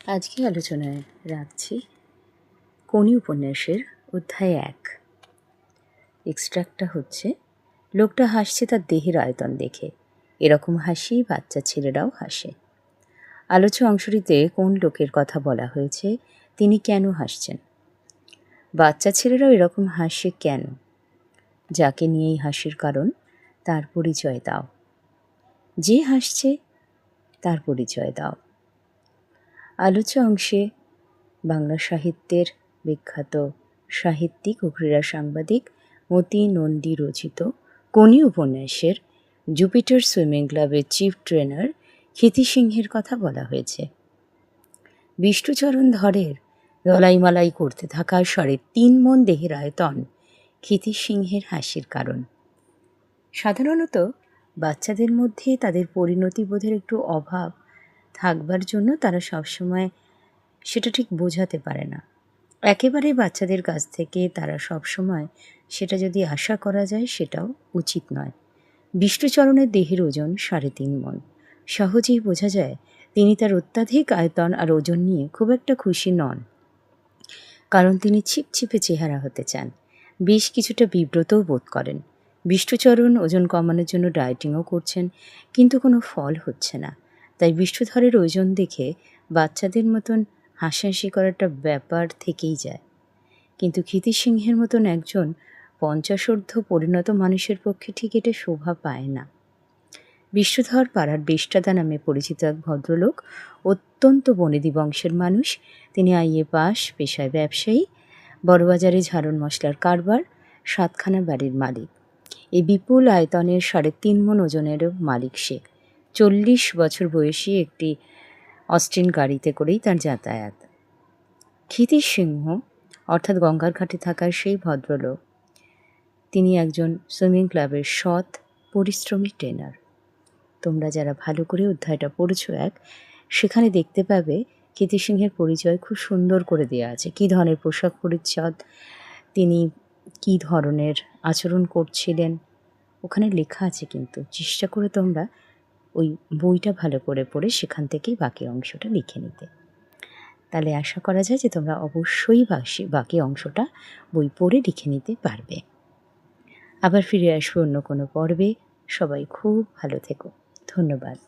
আজকে আলোচনায় রাখছি কোনি উপন্যাসের অধ্যায় ১। এক্সট্রাক্টটা হচ্ছে, লোকটা হাসছে তার দেহের আয়তন দেখে, এরকম হাসি বাচ্চা ছেলেরাও হাসে। আলোচ্য অংশটিতে কোন লোকের কথা বলা হয়েছে, তিনি কেন হাসছেন? বাচ্চা ছেলেরাও এরকম হাসে কেন? যাকে নিয়েই হাসির কারণ তার পরিচয় দাও। যে হাসছে তার পরিচয় দাও। আলোচ্য অংশে বাংলা সাহিত্যের বিখ্যাত সাহিত্যিক ও ক্রীড়া সাংবাদিক মতি নন্দী রচিত কোনি উপন্যাসের জুপিটার সুইমিং ক্লাবের চিফ ট্রেনার ক্ষিতি সিংহের কথা বলা হয়েছে। বিষ্ণুচরণ ধরের দলাইমালাই করতে থাকা ৩.৫ মণ দেহের আয়তন ক্ষিতি সিংহের হাসির কারণ। সাধারণত বাচ্চাদের মধ্যে তাদের পরিণতিবোধের একটু অভাব থাকবার জন্য তারা সবসময় সেটা ঠিক বোঝাতে পারে না। একেবারে বাচ্চাদের কাছ থেকে তারা সবসময় সেটা যদি আশা করা যায় সেটাও উচিত নয়। বিষ্ণুচরণের দেহের ওজন ৩.৫ মণ। সহজেই বোঝা যায় তিনি তার অত্যাধিক আয়তন আর ওজন নিয়ে খুব একটা খুশি নন, কারণ তিনি ছিপছিপে চেহারা হতে চান। বেশ কিছুটা বিব্রতও বোধ করেন। বিষ্ণুচরণ ওজন কমানোর জন্য ডায়েটিংও করছেন, কিন্তু কোনো ফল হচ্ছে না। তাই বিষ্ণুধরের ওজন দেখে বাচ্চাদের মতন হাসাহাসি করাটা ব্যাপার থেকেই যায়। কিন্তু ক্ষিতি সিংহের মতন একজন ৫০ঊর্ধ্ব পরিণত মানুষের পক্ষে ঠিক এটা শোভা পায় না। বিষ্ণুধর পাড়ার বেষ্টাদা নামে পরিচিত এক ভদ্রলোক, অত্যন্ত বনেদি বংশের মানুষ। তিনি আইএ পাস, পেশায় ব্যবসায়ী, বড়বাজারে ঝাড়ন মশলার কারবার, ৭খানা বাড়ির মালিক। এই বিপুল আয়তনের ৩.৫ মণ ওজনেরও মালিক সে। ৪০ বছর বয়সী একটি অস্টিন গাড়িতে করেই তার যাতায়াত। ক্ষিতি সিংহ অর্থাৎ গঙ্গার ঘাটে থাকার সেই ভদ্রলোক, তিনি একজন সুইমিং ক্লাবের সৎ পরিশ্রমী ট্রেনার। তোমরা যারা ভালো করে অধ্যায়টা পড়েছ সেখানে দেখতে পাবে ক্ষিতি সিংহের পরিচয় খুব সুন্দর করে দেওয়া আছে। কী ধরনের পোশাক পরিচ্ছদ, তিনি কী ধরনের আচরণ করছিলেন, ওখানে লেখা আছে। কিন্তু চেষ্টা করে তোমরা ওই বইটা ভালো করে পড়ে সেখান থেকেই বাকি অংশটা লিখে নিতে। তাহলে আশা করা যায় যে তোমরা অবশ্যই বাকি অংশটা বই পড়ে লিখে নিতে পারবে। আবার ফিরে আসবো অন্য কোনো পর্বে। সবাই খুব ভালো থেকো। ধন্যবাদ।